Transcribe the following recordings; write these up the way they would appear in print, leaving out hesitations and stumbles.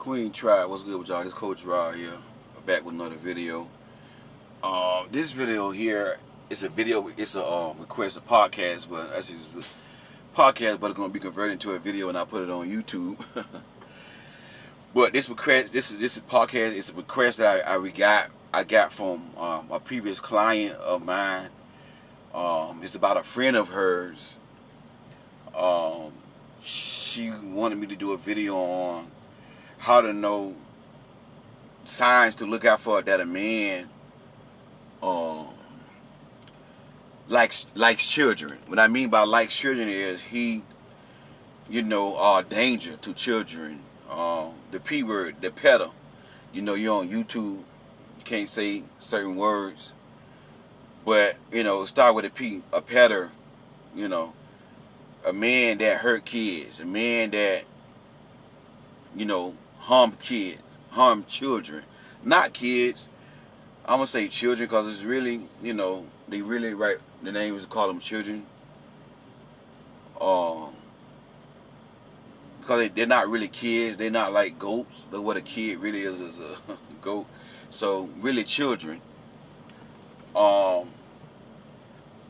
Queen Tribe, what's good with y'all? This Coach Rod here, back with another video. This video here is a video. It's a request, a podcast, but actually it's a podcast, but it's gonna be converted into a video, and I put it on YouTube. But this request, this podcast is a request that I got from a previous client of mine. It's about a friend of hers. She wanted me to do a video on how to know signs to look out for that a man likes children. What I mean by likes children is he, danger to children. The P word, the pedo. You're on YouTube, you can't say certain words, but start with a P, a pedo. A man that hurt kids, a man that harm children, not kids. I'm gonna say children because it's really, they really right. The name is to call them children, because they're not really kids. They're not like goats. That's what a kid really is a goat. So really children.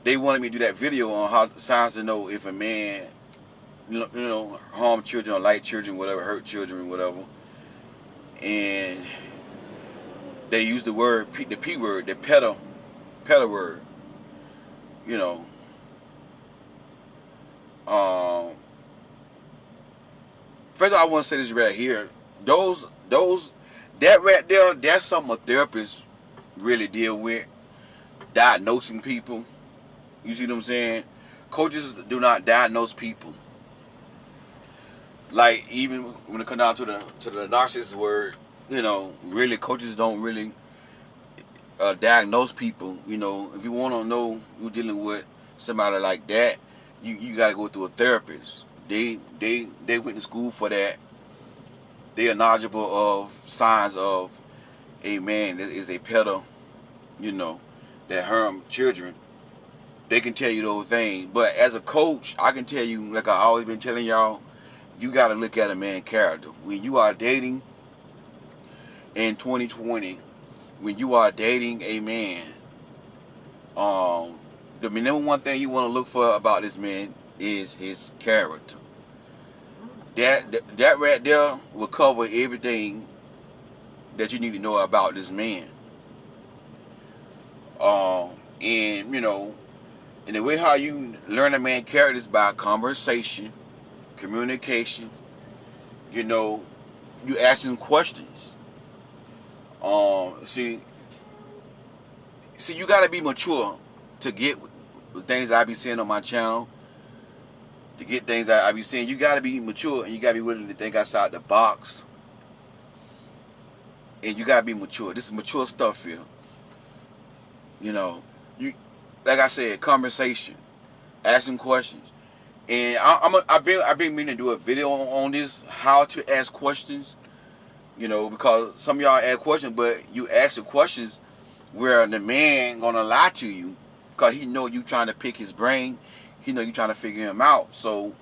They wanted me to do that video on how signs to know if a man, harm children or like children, whatever, hurt children, whatever. And they use the word, the P word, the pedo word. First of all, I want to say this right here. That right there, that's something a therapist really deal with. Diagnosing people. You see what I'm saying? Coaches do not diagnose people. Like, even when it comes down to the narcissist word, really coaches don't really diagnose people. If you want to know you're dealing with somebody like that, you got to go through a therapist. They went to school for that. They are knowledgeable of signs of a man that is a pedo, that harm children. They can tell you those things. But as a coach, I can tell you, like I always been telling y'all, you got to look at a man's character. When you are dating in 2020, when you are dating a man, the number one thing you want to look for about this man is his character. That right there will cover everything that you need to know about this man. And the way how you learn a man's character is by conversation, communication. You ask him questions. See, you gotta be mature to get the things I be saying on my channel. To get things that I be saying, you gotta be mature and you gotta be willing to think outside the box. And you gotta be mature. This is mature stuff here. Like I said, conversation, asking questions, and I've been meaning to do a video on this, how to ask questions. Because some of y'all ask questions, but you ask the questions where the man gonna lie to you, because he know you trying to pick his brain, he know you trying to figure him out. So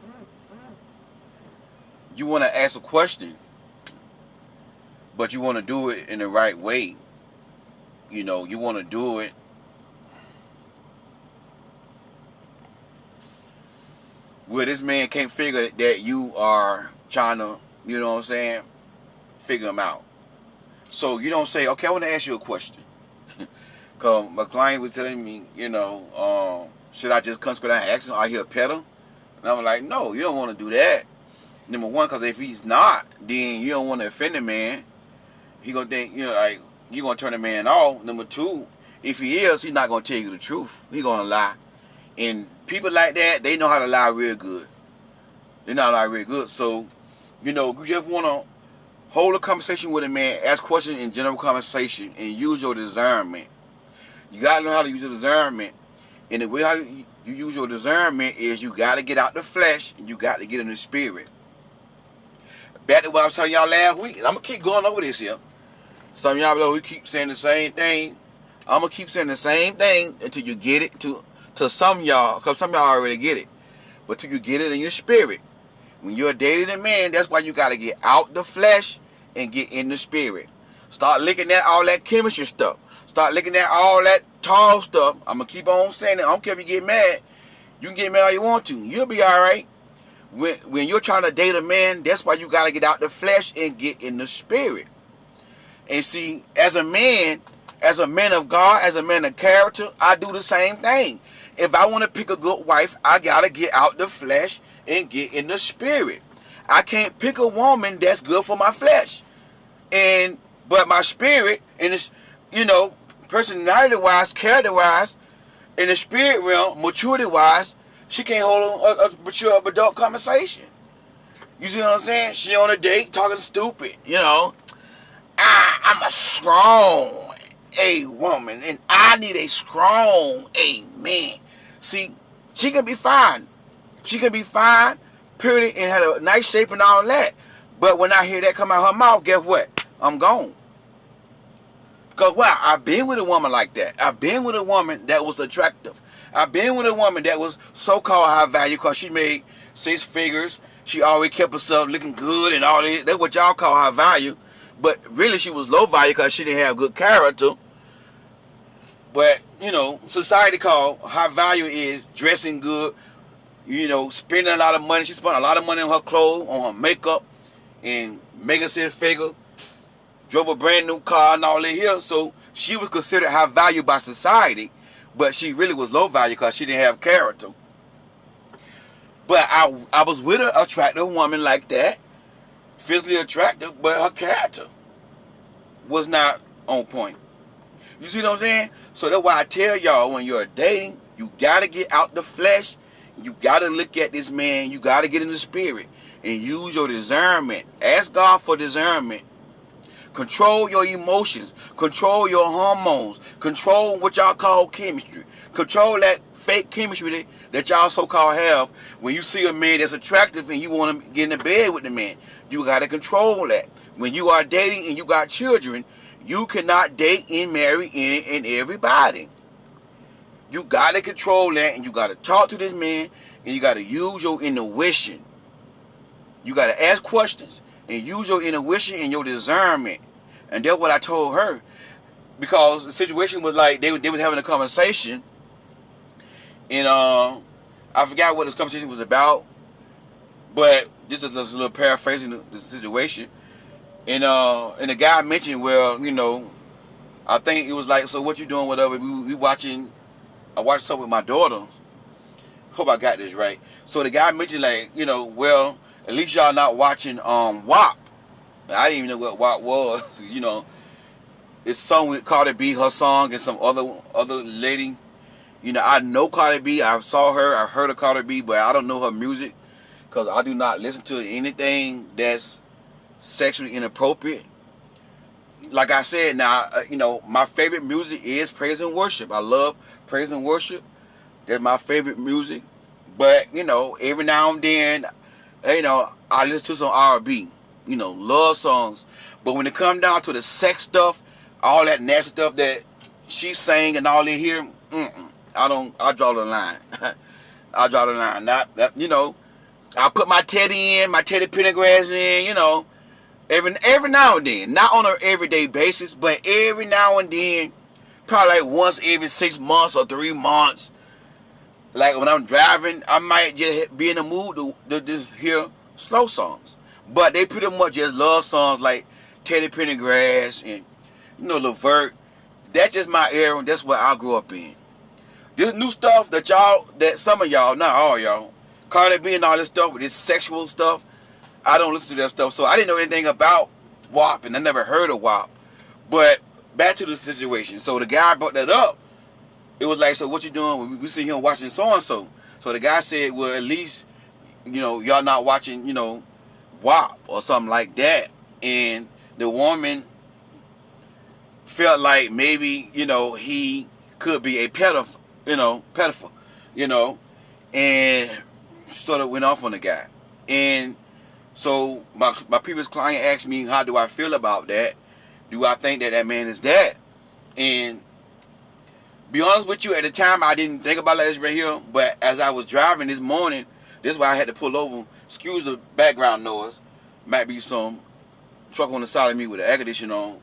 you want to ask a question, but you want to do it in the right way. You want to do it where this man can't figure that you are trying to, figure him out. So you don't say, okay, I want to ask you a question. Because my client was telling me, should I just come square down and ask him, are you a pedo? And I'm like, no, you don't want to do that. Number one, because if he's not, then you don't want to offend the man. He going to think, you're going to turn the man off. Number two, if he is, he's not going to tell you the truth. He's going to lie. And people like that, they know how to lie real good. They know how to lie real good. So, you just want to hold a conversation with a man, ask questions in general conversation, and use your discernment. You got to know how to use your discernment. And the way how you use your discernment is you got to get out the flesh and you got to get in the spirit. Back to what I was telling y'all last week. I'm going to keep going over this here. Some of y'all know we keep saying the same thing. I'm going to keep saying the same thing until you get it to some of y'all, because some of y'all already get it. But till you get it in your spirit. When you're dating a man, that's why you got to get out the flesh and get in the spirit. Start looking at all that chemistry stuff. Start looking at all that tall stuff. I'm going to keep on saying it. I don't care if you get mad. You can get mad all you want to. You'll be all right. When you're trying to date a man, that's why you got to get out the flesh and get in the spirit. And see, as a man of God, as a man of character, I do the same thing. If I want to pick a good wife, I got to get out the flesh and get in the spirit. I can't pick a woman that's good for my flesh. But my spirit, and it's, personality-wise, character-wise, in the spirit realm, maturity-wise, she can't hold a mature adult conversation. You see what I'm saying? She on a date talking stupid, I'm a strong A woman, and I need a strong A man. See, she can be fine. She can be fine, pretty, and had a nice shape and all that. But when I hear that come out her mouth, guess what? I'm gone. Because, I've been with a woman like that. I've been with a woman that was attractive. I've been with a woman that was so-called high value because she made 6 figures. She always kept herself looking good and all that. That's what y'all call high value. But really, she was low value because she didn't have good character. But, society called high value is dressing good, spending a lot of money. She spent a lot of money on her clothes, on her makeup, and making 6 figures. Drove a brand new car and all that here. So she was considered high value by society, but she really was low value because she didn't have character. But I was with an attractive woman like that, physically attractive, but her character was not on point. You see what I'm saying? So that's why I tell y'all, when you're dating, you got to get out the flesh. You got to look at this man. You got to get in the spirit and use your discernment. Ask God for discernment. Control your emotions. Control your hormones. Control what y'all call chemistry. Control that fake chemistry that y'all so-called have. When you see a man that's attractive and you want to get in the bed with the man, you got to control that. When you are dating and you got children, you cannot date and marry any and everybody. You got to control that, and you got to talk to this man, and you got to use your intuition. You got to ask questions and use your intuition and your discernment. And that's what I told her. Because the situation was like, they was having a conversation. And I forgot what this conversation was about. But this is a little paraphrasing the situation. And the guy mentioned, I think it was like, so what you doing, whatever. We watching, I watched something with my daughter. Hope I got this right. So the guy mentioned, at least y'all not watching WAP. I didn't even know what WAP was. It's sung with Cardi B, her song, and some other lady. I know Cardi B. I saw her. I heard of Cardi B, but I don't know her music because I do not listen to anything that's sexually inappropriate. Like I said, now, my favorite music is praise and worship. I love praise and worship. That's my favorite music. But, every now and then, I listen to some R&B, love songs. But when it comes down to the sex stuff, all that nasty stuff that she sang and all in here, I draw the line. I draw the line. I put my Teddy Pendergrass in, every now and then. Not on an everyday basis, but every now and then, probably like once every 6 months or 3 months. Like when I'm driving, I might just be in the mood to just hear slow songs. But they pretty much just love songs like Teddy Pendergrass and, Levert. That's just my era. That's what I grew up in. This new stuff that some of y'all, not all y'all, Cardi B and all this stuff with this sexual stuff, I don't listen to that stuff. So I didn't know anything about WAP, and I never heard of WAP. But back to the situation. So the guy brought that up. It was like, so what you doing? We see him watching so-and-so. So the guy said, well, at least, y'all not watching, WAP or something like that. And the woman felt like maybe, he could be a pedophile, and sort of went off on the guy. And so my previous client asked me, how do I feel about that? Do I think that man is that? And be honest with you, at the time I didn't think about this right here, but as I was driving this morning, this is why I had to pull over. Excuse the background noise. Might be some, truck on the side of me with the air conditioning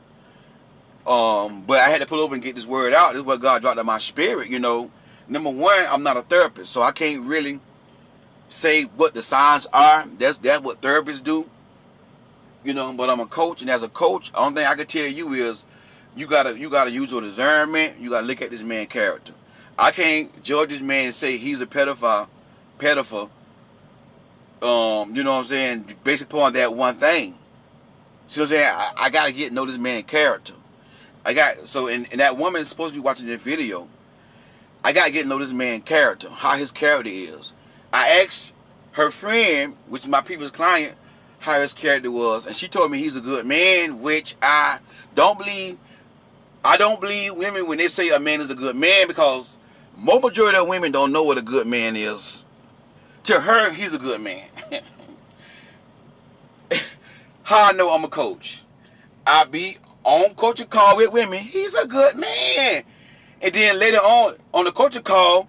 on. But I had to pull over and get this word out. This is what God dropped in my spirit, you know. Number one, I'm not a therapist, so I can't really say what the signs are. That's what therapists do. You know, but I'm a coach, and as a coach, the only thing I can tell you is you gotta use your discernment. You gotta look at this man's character. I can't judge this man and say he's a pedophile. You know what I'm saying? Based upon that one thing. See what I'm saying? I gotta get to know this man's character. And that woman is supposed to be watching this video. I gotta get to know this man's character, how his character is. I asked her friend, which is my previous client, how his character was, and she told me he's a good man, which I don't believe. I don't believe women when they say a man is a good man, because most majority of women don't know what a good man is. To her, he's a good man. How I know I'm a coach? I be on coaching call with women. He's a good man. And then later on the coaching call,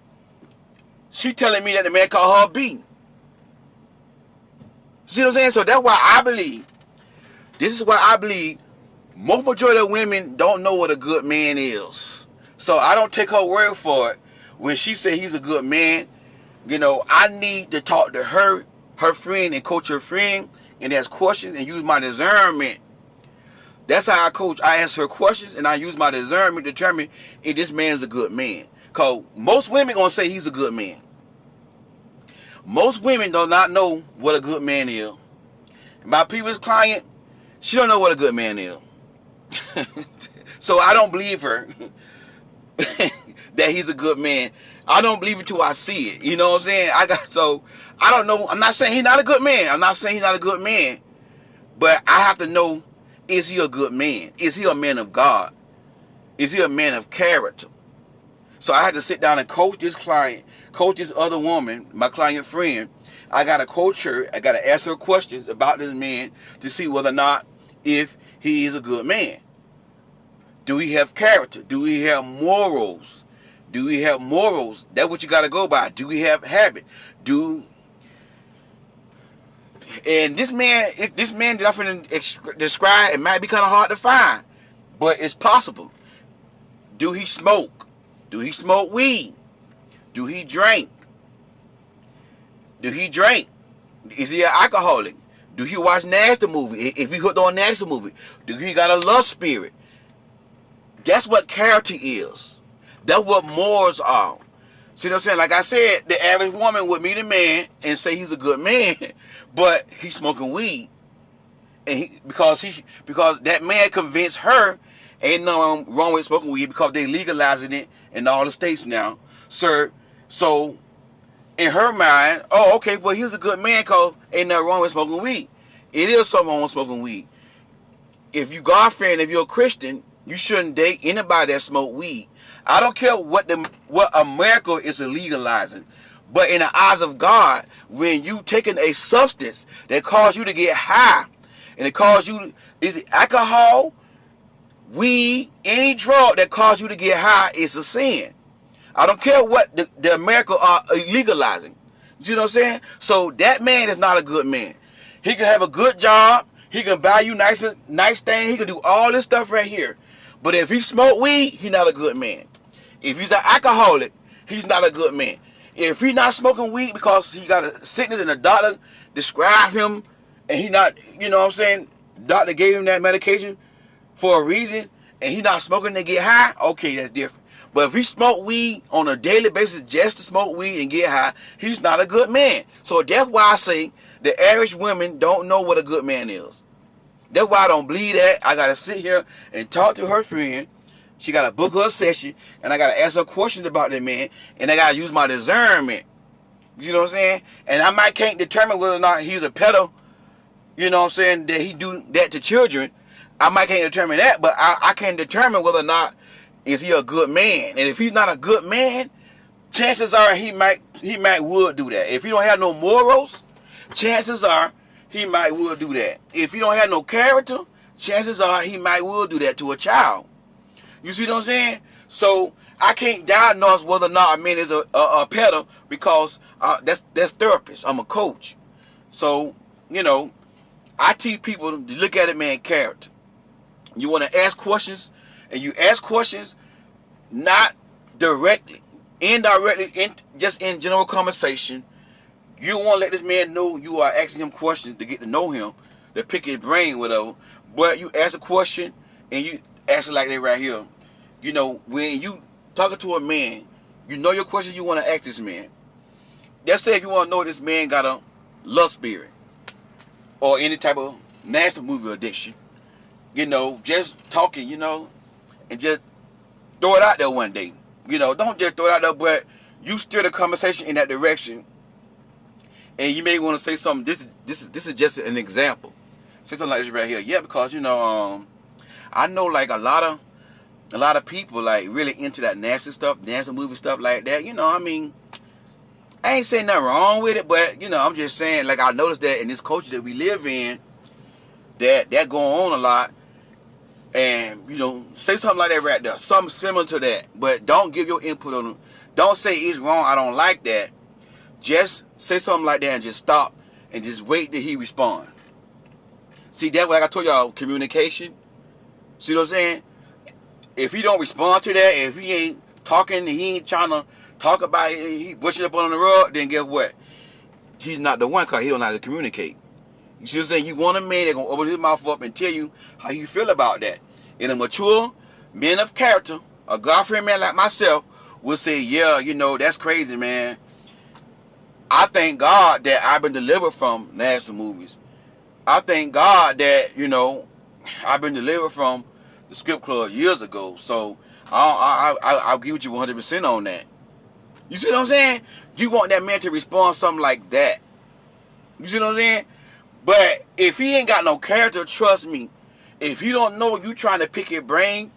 she telling me that the man called her a B. See what I'm saying? So that's why I believe, this is why I believe most majority of women don't know what a good man is. So I don't take her word for it. When she say he's a good man, you know, I need to talk to her friend, and coach her friend, and ask questions and use my discernment. That's how I coach. I ask her questions and I use my discernment to determine if this man is a good man. Because most women gonna say he's a good man. Most women do not know what a good man is. My previous client, she don't know what a good man is. So I don't believe her that he's a good man. I don't believe it till I see it. You know what I'm saying? I don't know. I'm not saying he's not a good man. I'm not saying he's not a good man. But I have to know, is he a good man? Is he a man of God? Is he a man of character? So I had to sit down and coach this client, coach this other woman, my client friend. I got to coach her. I got to ask her questions about this man to see whether or not if he is a good man. Do he have character? Do he have morals? Do he have morals? That's what you got to go by. Do he have habit? And this man that I'm going to describe, it might be kind of hard to find, but it's possible. Do he smoke? Do he smoke weed? Do he drink? Is he an alcoholic? Do he watch nasty movie? If he hooked on nasty movie, do he got a lust spirit? That's what character is. That's what morals are. See what I'm saying? Like I said, the average woman would meet a man and say he's a good man, but he's smoking weed, and because that man convinced her ain't nothing wrong with smoking weed, because they legalizing it in all the states now, sir. So in her mind, oh, okay, well, he's a good man because ain't nothing wrong with smoking weed. It is something wrong with smoking weed. If you God-fearing, if you're a Christian, you shouldn't date anybody that smoke weed. I don't care what America is legalizing, but in the eyes of God, when you taking a substance that causes you to get high, and it causes you, is it alcohol, weed, any drug that causes you to get high, is a sin. I don't care what the America are legalizing. You know what I'm saying? So that man is not a good man. He can have a good job. He can buy you nice things. He can do all this stuff right here. But if he smoke weed, he's not a good man. If he's an alcoholic, he's not a good man. If he's not smoking weed because he got a sickness and the doctor described him, and he not, you know what I'm saying, doctor gave him that medication for a reason, and he not smoking to get high, okay, that's different. But if he smoke weed on a daily basis just to smoke weed and get high, he's not a good man. So that's why I say the average women don't know what a good man is. That's why I don't believe that. I got to sit here and talk to her friend. She got to book her a session, and I got to ask her questions about that man, and I got to use my discernment. You know what I'm saying? And I can't determine whether or not he's a pedo, you know what I'm saying, that he do that to children. I can't determine that, but I can determine whether or not is he a good man. And if he's not a good man, chances are he might would do that. If he don't have no morals, chances are he might would do that. If he don't have no character, chances are he might would do that to a child. You see what I'm saying? So I can't diagnose whether or not a man is a pedo, because that's therapist. I'm a coach. So, you know, I teach people to look at a man's character. You want to ask questions, and you ask questions not directly, indirectly, just in general conversation. You don't want to let this man know you are asking him questions to get to know him, to pick his brain, whatever. But you ask a question, and you ask it like that right here. You know, when you talking to a man, you know your questions you want to ask this man. Let's say if you want to know if this man got a lust spirit or any type of nasty movie addiction, you know, just talking, you know, and just throw it out there one day. You know, don't just throw it out there, but you steer the conversation in that direction. And you may want to say something. This is just an example. Say something like this right here. Yeah, because you know, I know like a lot of people like really into that nasty stuff, nasty movie stuff like that. You know, I mean, I ain't saying nothing wrong with it, but you know, I'm just saying like I noticed that in this culture that we live in, that going on a lot. And you know, say something like that right there, something similar to that. But don't give your input on it. Don't say it's wrong, I don't like that. Just say something like that and just stop and just wait till he respond. See, that like I told y'all, communication. See what I'm saying? If he don't respond to that, if he ain't talking, he ain't trying to talk about it, he pushing up on the rug, then guess what? He's not the one, because he don't know how to communicate. You see what I'm saying? You want a man that's going to open his mouth up and tell you how you feel about that. And a mature man of character, a God-fearing man like myself, will say, yeah, you know, that's crazy, man. I thank God that I've been delivered from nasty movies. I thank God that, you know, I've been delivered from the strip club years ago. So I'll give you 100% on that. You see what I'm saying? You want that man to respond something like that. You see what I'm saying? But if he ain't got no character, trust me, if you don't know you trying to pick your brain,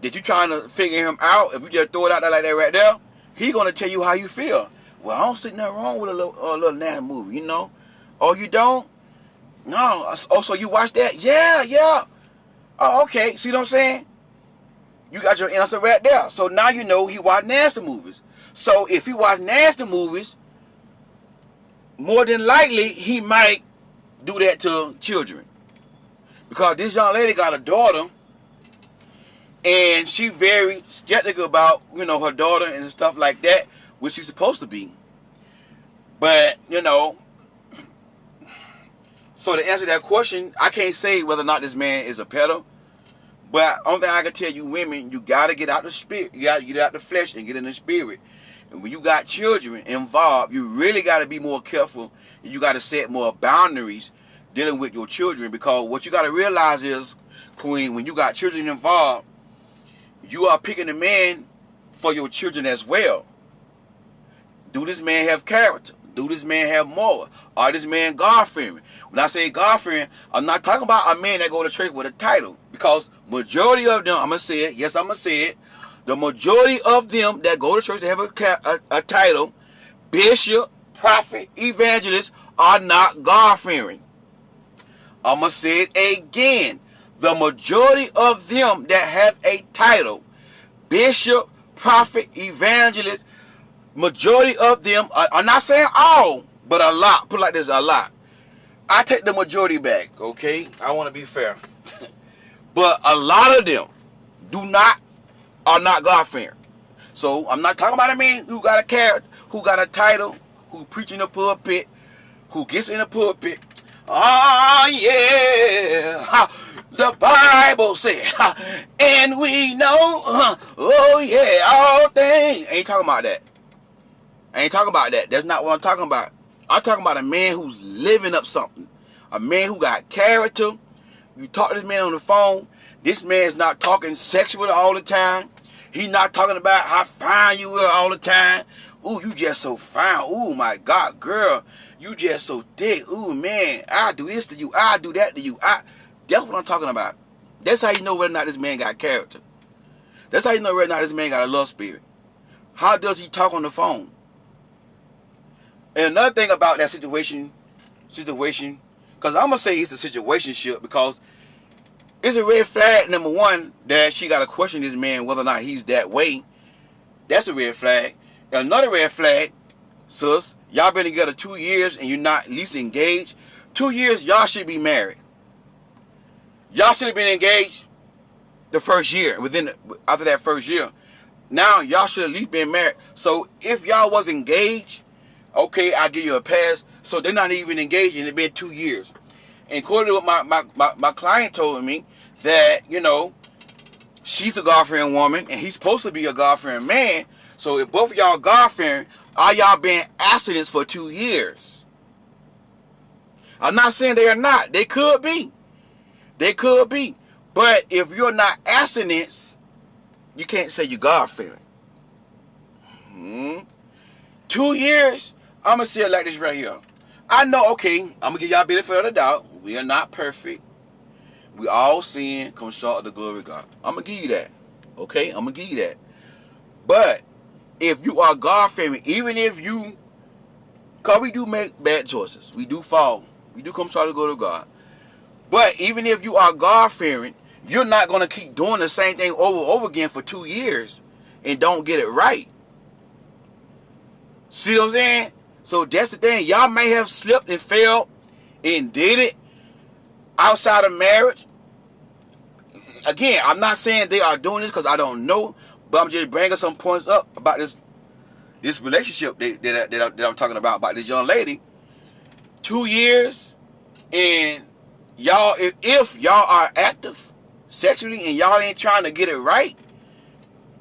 that you trying to figure him out, if you just throw it out there like that right there, he going to tell you how you feel. Well, I don't see nothing wrong with a little nasty movie, you know? Oh, you don't? No. Oh, so you watch that? Yeah. Oh, okay. See what I'm saying? You got your answer right there. So now you know he watch nasty movies. So if he watch nasty movies, more than likely he might do that to children. Because this young lady got a daughter, and she very skeptical about, you know, her daughter and stuff like that, which she's supposed to be. But, you know, so to answer that question, I can't say whether or not this man is a pedo. But only thing I can tell you, women, you got to get out the spirit. You got to get out the flesh and get in the spirit. And when you got children involved, you really got to be more careful. And you got to set more boundaries dealing with your children. Because what you got to realize is, Queen, when you got children involved, you are picking a man for your children as well. Do this man have character? Do this man have moral? Are this man God-fearing? When I say God-fearing, I'm not talking about a man that go to church with a title. Because majority of them, I'm going to say it. Yes, I'm going to say it. The majority of them that go to church that have a title, bishop, prophet, evangelist, are not God-fearing. I'm going to say it again. The majority of them that have a title, bishop, prophet, evangelist, majority of them, I'm not saying all, but a lot. Put it like this, a lot. I take the majority back, okay? I want to be fair. But a lot of them are not God-fearing. So I'm not talking about a man who got a character, who got a title, who preach in the pulpit, who gets in the pulpit. Oh, yeah. The Bible said, and we know, oh, yeah, all things. I ain't talking about that. That's not what I'm talking about. I'm talking about a man who's living up something. A man who got character. You talk to this man on the phone. This man's not talking sexual all the time. He's not talking about how fine you are all the time. Ooh, you just so fine. Ooh, my God, girl. You just so thick. Ooh, man, I do this to you. I do that to you. That's what I'm talking about. That's how you know whether or not this man got character. That's how you know whether or not this man got a love spirit. How does he talk on the phone? And another thing about that situation, because I'm going to say it's a situationship, because it's a red flag, number one, that she got to question this man whether or not he's that way. That's a red flag. Another red flag, sis, y'all been together 2 years and you're not at least engaged. 2 years, y'all should be married. Y'all should have been engaged the first year. After that first year, now y'all should at least been married. So if y'all was engaged, okay, I give you a pass. So they're not even engaged, and it's been 2 years. And according to what my client told me, that, you know, she's a God-fearing woman, and he's supposed to be a God-fearing man. So if both of y'all God-fearing, are y'all been abstinence for 2 years? I'm not saying they are not. They could be. They could be. But if you're not abstinence, you can't say you're God-fearing. 2 years, I'm going to say it like this right here. I know, okay, I'm going to give y'all a benefit of the doubt. We are not perfect. We all sin, come short of the glory of God. I'm going to give you that. Okay? I'm going to give you that. But if you are God-fearing, even if you, because we do make bad choices. We do fall. We do come short of the glory of God. But even if you are God-fearing, you're not going to keep doing the same thing over and over again for 2 years and don't get it right. See what I'm saying? So that's the thing. Y'all may have slipped and failed and did it outside of marriage. Again, I'm not saying they are doing this because I don't know, but I'm just bringing some points up about this relationship that I'm talking about this young lady. 2 years, and y'all, if y'all are active sexually and y'all ain't trying to get it right,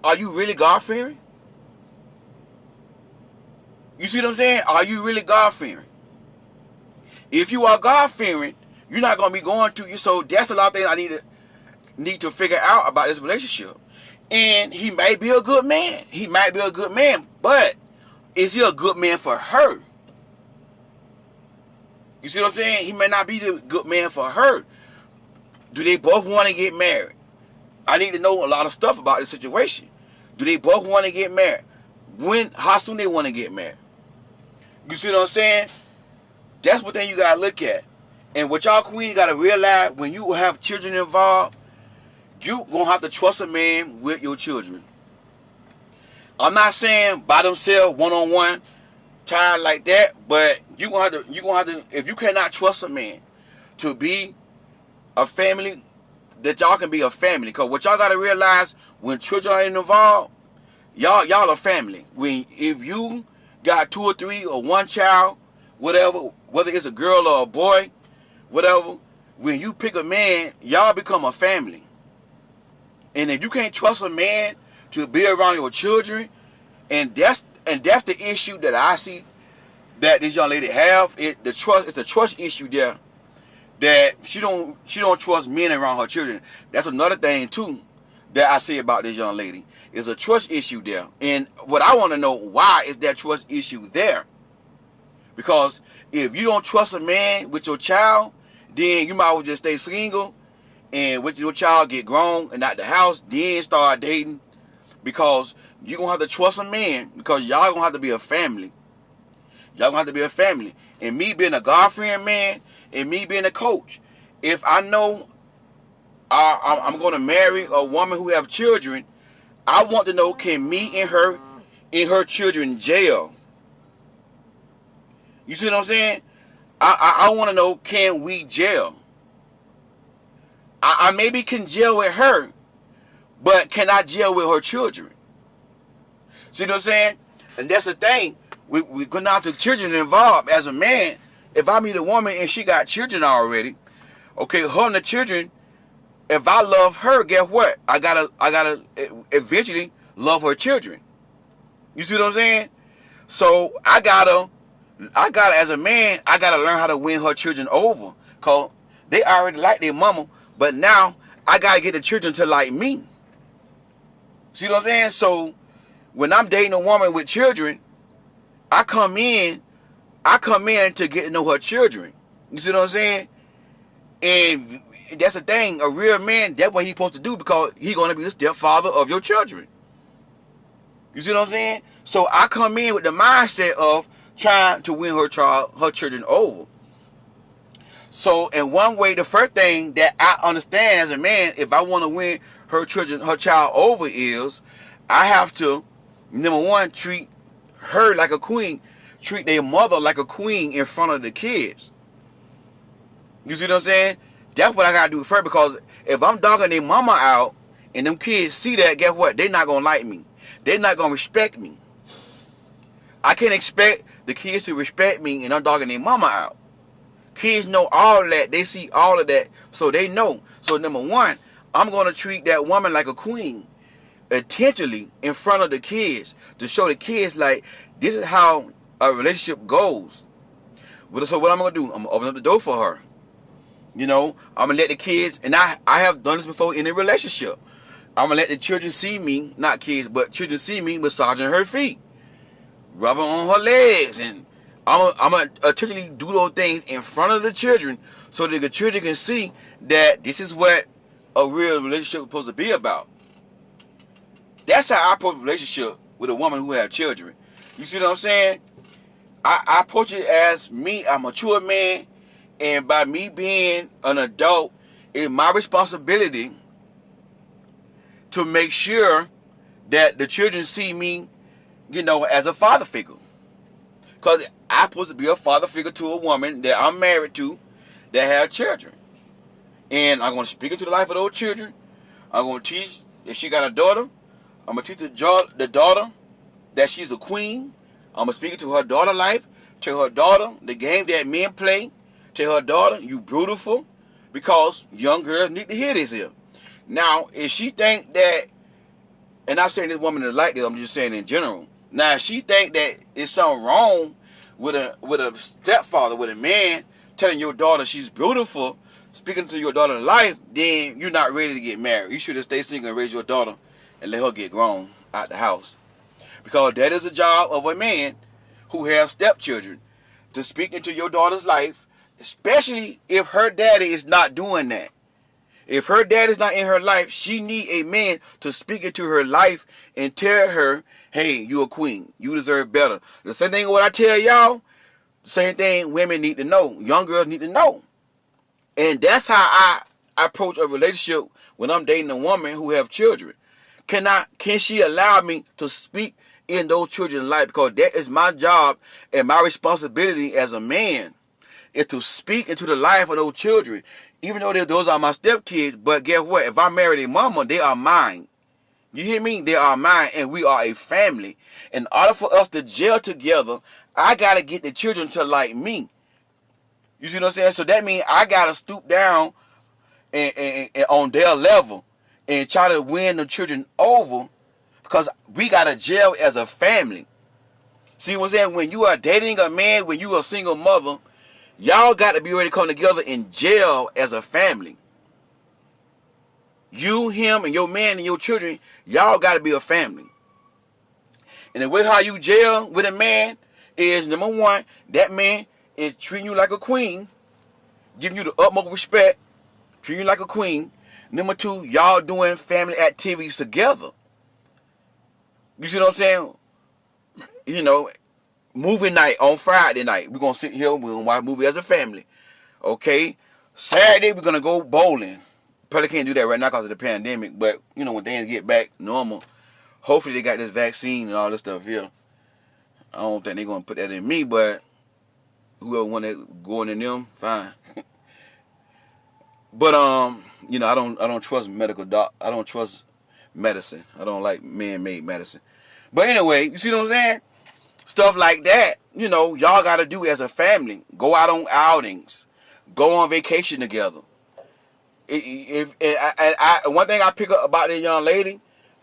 are you really God-fearing? You see what I'm saying? Are you really God-fearing? If you are God-fearing, you're not going to be going to you. So that's a lot of things I need to figure out about this relationship. And he might be a good man. He might be a good man. But is he a good man for her? You see what I'm saying? He may not be the good man for her. Do they both want to get married? I need to know a lot of stuff about the situation. Do they both want to get married? How soon they want to get married? You see what I'm saying? That's what thing you got to look at. And what y'all queen got to realize, when you have children involved, you going to have to trust a man with your children. I'm not saying by themselves, one-on-one, time like that, but you're going to have to, if you cannot trust a man to be a family, that y'all can be a family. Because what y'all got to realize, when children are involved, y'all are family. If you got 2 or 3 or 1 child, whatever, whether it's a girl or a boy, whatever, when you pick a man, y'all become a family. And if you can't trust a man to be around your children, and that's the issue that I see that this young lady have. It's a trust issue there, that she don't trust men around her children. That's another thing too that I see about this young lady. Is a trust issue there. And what I want to know, why is that trust issue there? Because if you don't trust a man with your child, then you might as well just stay single, and with your child get grown and out the house, then start dating. Because you're going to have to trust a man, because y'all going to have to be a family. Y'all going to have to be a family. And me being a God-fearing man, and me being a coach, if I know I'm going to marry a woman who have children, I want to know, can me and her children jail? You see what I'm saying? I want to know, can we jail? I maybe can jail with her, but can I jail with her children? See what I'm saying? And that's the thing. We're going to have the children involved. As a man, if I meet a woman and she got children already, okay, her and the children, if I love her, guess what? I gotta eventually love her children. You see what I'm saying? So I gotta as a man, I gotta learn how to win her children over. Cause they already like their mama, but now I gotta get the children to like me. See what I'm saying? So when I'm dating a woman with children, I come in to get to know her children. You see what I'm saying? And that's the thing. A real man, that's what he's supposed to do, because he's going to be the stepfather of your children. You see what I'm saying? So I come in with the mindset of trying to win her children over. So in one way, the first thing that I understand as a man, if I want to win her child over, is I have to, number one, treat her like a queen, treat their mother like a queen in front of the kids. You see what I'm saying? That's what I gotta do first, because if I'm dogging their mama out and them kids see that, guess what? They're not gonna like me. They're not gonna respect me. I can't expect the kids to respect me and I'm dogging their mama out. Kids know all of that. They see all of that, so they know. So number one, I'm gonna treat that woman like a queen, intentionally in front of the kids, to show the kids like this is how a relationship goes. So what I'm gonna do? I'm gonna open up the door for her. You know, I'm gonna let the kids, and I have done this before in a relationship. I'm gonna let the children see me, not kids, but children see me massaging her feet, rubbing on her legs, and I'm gonna intentionally do those things in front of the children so that the children can see that this is what a real relationship is supposed to be about. That's how I approach a relationship with a woman who has children. You see what I'm saying? I approach it as me, a mature man, and by me being an adult, it's my responsibility to make sure that the children see me, you know, as a father figure. Because I'm supposed to be a father figure to a woman that I'm married to that have children. And I'm going to speak into the life of those children. I'm going to teach, if she got a daughter, I'm going to teach the daughter that she's a queen. I'm going to speak into her daughter life. Tell her daughter the game that men play. Tell her daughter, you beautiful. Because young girls need to hear this here. Now, if she think that, and I'm saying this woman is like this, I'm just saying in general. Now, if she think that it's something wrong with a stepfather, with a man telling your daughter she's beautiful, speaking to your daughter's life, then you're not ready to get married. You should have stayed single and raise your daughter and let her get grown out the house. Because that is a job of a man who has stepchildren, to speak into your daughter's life, especially if her daddy is not doing that. If her dad is not in her life, she need a man to speak into her life and tell her, hey, you a queen. You deserve better. The same thing what I tell y'all, the same thing women need to know. Young girls need to know. And that's how I approach a relationship when I'm dating a woman who have children. Can she allow me to speak in those children's life? Because that is my job and my responsibility as a man, is to speak into the life of those children. Even though those are my stepkids, but guess what? If I marry their mama, they are mine. You hear me? They are mine, and we are a family. In order for us to gel together, I got to get the children to like me. You see what I'm saying? So that means I got to stoop down and on their level and try to win the children over, because we got to gel as a family. See what I'm saying? When you are dating a man, when you are a single mother, y'all got to be ready to come together and gel as a family. You, him, and your man and your children, y'all got to be a family. And the way how you gel with a man is, number one, that man is treating you like a queen, giving you the utmost respect, treating you like a queen. Number two, y'all doing family activities together. You see what I'm saying? You know, movie night on Friday night. We're going to sit here, we're going to watch a movie as a family. Okay? Saturday, we're going to go bowling. Probably can't do that right now because of the pandemic, but, you know, when things get back normal, hopefully they got this vaccine and all this stuff here. I don't think they're going to put that in me, but whoever want to go in them, fine. But, you know, I don't trust I don't trust medicine. I don't like man-made medicine. But anyway, you see what I'm saying? Stuff like that, you know, y'all got to do as a family. Go out on outings. Go on vacation together. One thing I pick up about this young lady,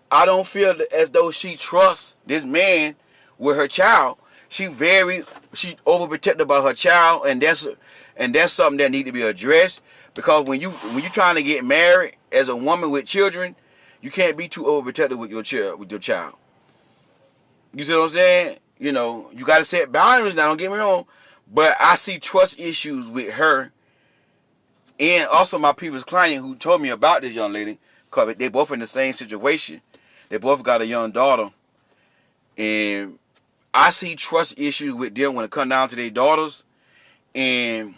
I don't feel as though she trusts this man with her child. She overprotective about her child, and that's something that need to be addressed. Because when you trying to get married as a woman with children, you can't be too overprotective with your child. You see what I'm saying? You know, you got to set boundaries. Now, don't get me wrong, but I see trust issues with her, and also my previous client who told me about this young lady, because they both in the same situation. They both got a young daughter, and I see trust issues with them when it comes down to their daughters. And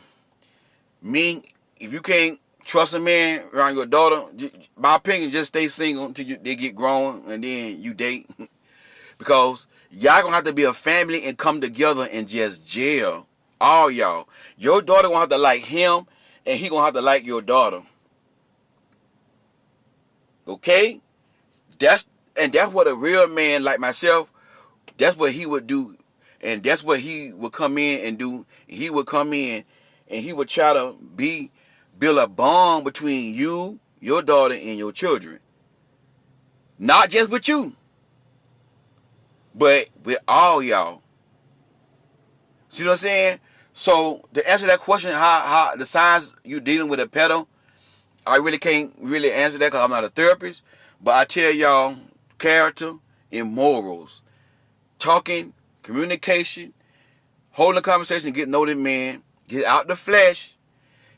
me, if you can't trust a man around your daughter, my opinion, just stay single until they get grown, and then you date. Because y'all gonna have to be a family and come together and just gel. All y'all. Your daughter gonna have to like him, and he gonna have to like your daughter. Okay? That's what a real man like myself, that's what he would do. And that's what he would come in and do. He would come in and he would try to build a bond between you, your daughter, and your children. Not just with you, but with all y'all. See what I'm saying? So to answer that question, how the signs you dealing with a pedo, I really can't really answer that because I'm not a therapist. But I tell y'all, character and morals, talking, communication, holding a conversation, get to know the man, get out the flesh,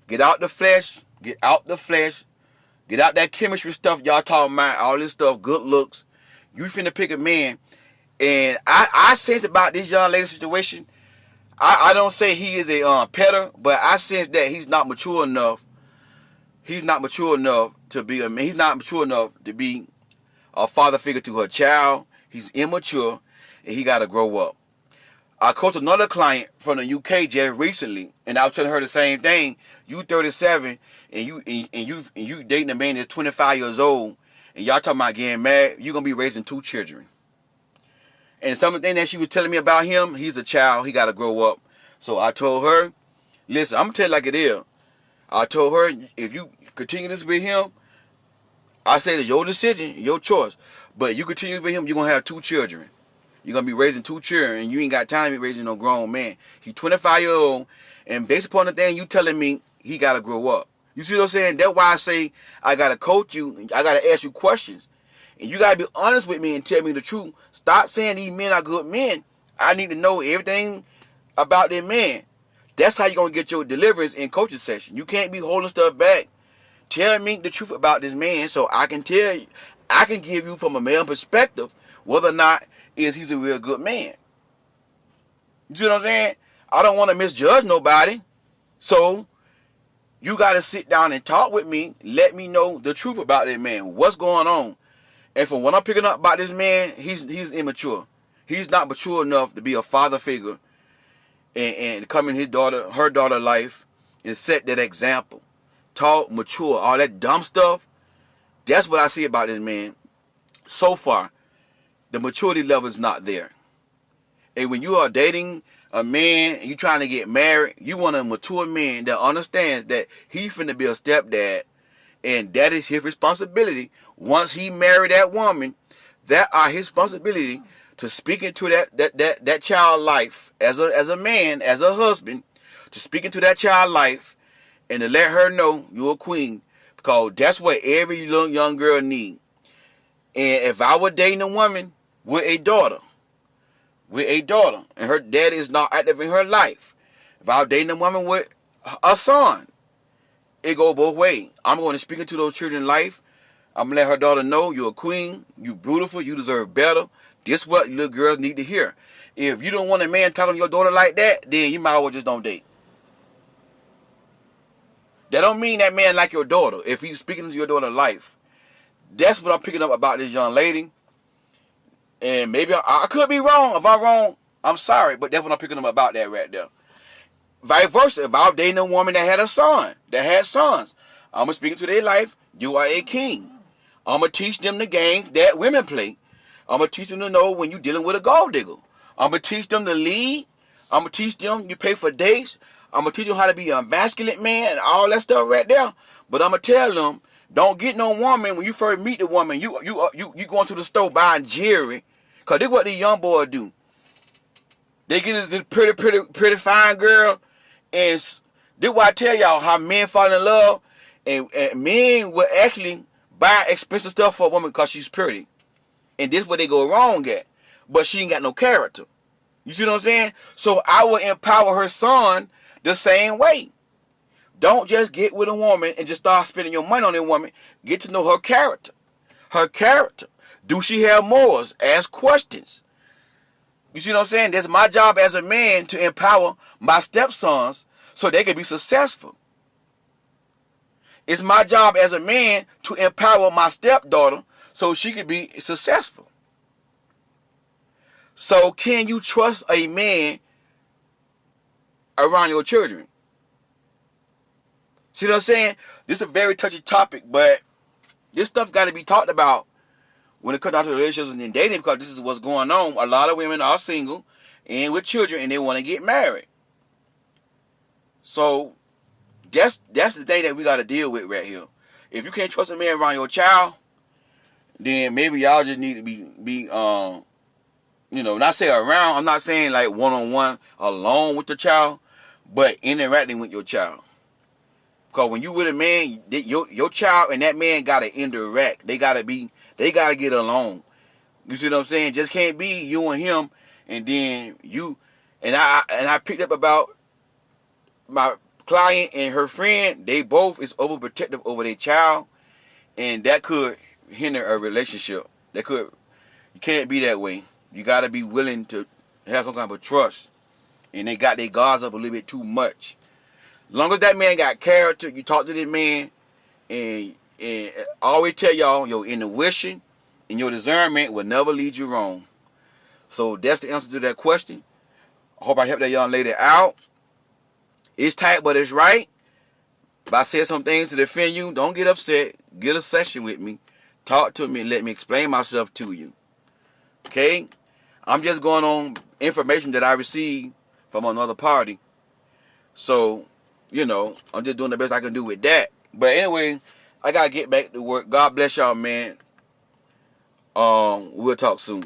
get out the flesh, get out the flesh, get out that chemistry stuff y'all talking about, all this stuff, good looks. You finna pick a man. And I sense about this young lady situation, I don't say he is a petter, but I sense that he's not mature enough. He's not mature enough to be a man. He's not mature enough to be a father figure to her child. He's immature, and he got to grow up. I coached another client from the UK just recently, and I was telling her the same thing. You 37, and you dating a man that's 25 years old, and y'all talking about getting married. You're gonna be raising 2 children. And some of the things that she was telling me about him, he's a child. He got to grow up. So I told her, listen, I'm going to tell you like it is. I told her, if you continue this with him, I say it's your decision, your choice. But you continue with him, you're going to have 2 children. You're going to be raising 2 children, and you ain't got time to be raising no grown man. He's 25 years old, and based upon the thing you telling me, he got to grow up. You see what I'm saying? That's why I say I got to coach you. I got to ask you questions. And you got to be honest with me and tell me the truth. Stop saying these men are good men. I need to know everything about them men. That's how you're going to get your deliverance in coaching session. You can't be holding stuff back. Tell me the truth about this man so I can tell you. I can give you from a male perspective whether or not he's a real good man. You see what I'm saying? I don't want to misjudge nobody. So you got to sit down and talk with me. Let me know the truth about that man. What's going on? And from what I'm picking up about this man, he's immature. He's not mature enough to be a father figure and come in her daughter's life and set that example. Talk, mature, all that dumb stuff. That's what I see about this man. So far, the maturity level is not there. And when you are dating a man and you trying to get married, you want a mature man that understands that he's finna be a stepdad, and that is his responsibility. Once he married that woman, that are his responsibility to speak into that child life as a man, as a husband, to speak into that child life and to let her know you're a queen, because that's what every little young girl need. And if I were dating a woman with a daughter, and her daddy is not active in her life, if I was dating a woman with a son, it go both ways. I'm going to speak into those children's life. I'm going to let her daughter know you're a queen, you beautiful, you deserve better. This is what little girls need to hear. If you don't want a man talking to your daughter like that, then you might as well just don't date. That don't mean that man like your daughter if he's speaking into your daughter's life. That's what I'm picking up about this young lady. And maybe I could be wrong. If I'm wrong, I'm sorry. But that's what I'm picking up about that right there. Vice versa, if I was dating a woman that had sons, I'm going to speak into their life. You are a king. I'm going to teach them the games that women play. I'm going to teach them to know when you're dealing with a gold digger. I'm going to teach them to lead. I'm going to teach them you pay for dates. I'm going to teach them how to be a masculine man and all that stuff right there. But I'm going to tell them, don't get no woman when you first meet the woman. You going to the store buying jewelry. Because this is what these young boys do. They get this pretty fine girl. And this is why I tell y'all how men fall in love. And men will actually buy expensive stuff for a woman because she's pretty. And this is where they go wrong at. But she ain't got no character. You see what I'm saying? So I will empower her son the same way. Don't just get with a woman and just start spending your money on that woman. Get to know her character. Her character. Do she have morals? Ask questions. You see what I'm saying? That's my job as a man to empower my stepsons so they can be successful. It's my job as a man to empower my stepdaughter so she can be successful. So can you trust a man around your children? See what I'm saying? This is a very touchy topic, but this stuff got to be talked about when it comes down to relationships and dating, because this is what's going on. A lot of women are single and with children, and they want to get married. So that's the thing that we got to deal with right here. If you can't trust a man around your child, then maybe y'all just need to be not say around. I'm not saying like one-on-one alone with the child, but interacting with your child. Because when you with a man, your child and that man gotta interact. They gotta get along. You see what I'm saying? Just can't be you and him, and then you and I picked up about my client and her friend. They both is overprotective over their child, and that could hinder a relationship. You can't be that way. You gotta be willing to have some kind of trust. And they got their guards up a little bit too much. As long as that man got character, you talk to that man, and I always tell y'all, your intuition and your discernment will never lead you wrong. So that's the answer to that question. I hope I helped that young lady out. It's tight, but it's right. If I said some things to defend you, don't get upset. Get a session with me. Talk to me and let me explain myself to you. Okay? I'm just going on information that I received from another party. So, I'm just doing the best I can do with that. But anyway, I got to get back to work. God bless y'all, man. We'll talk soon.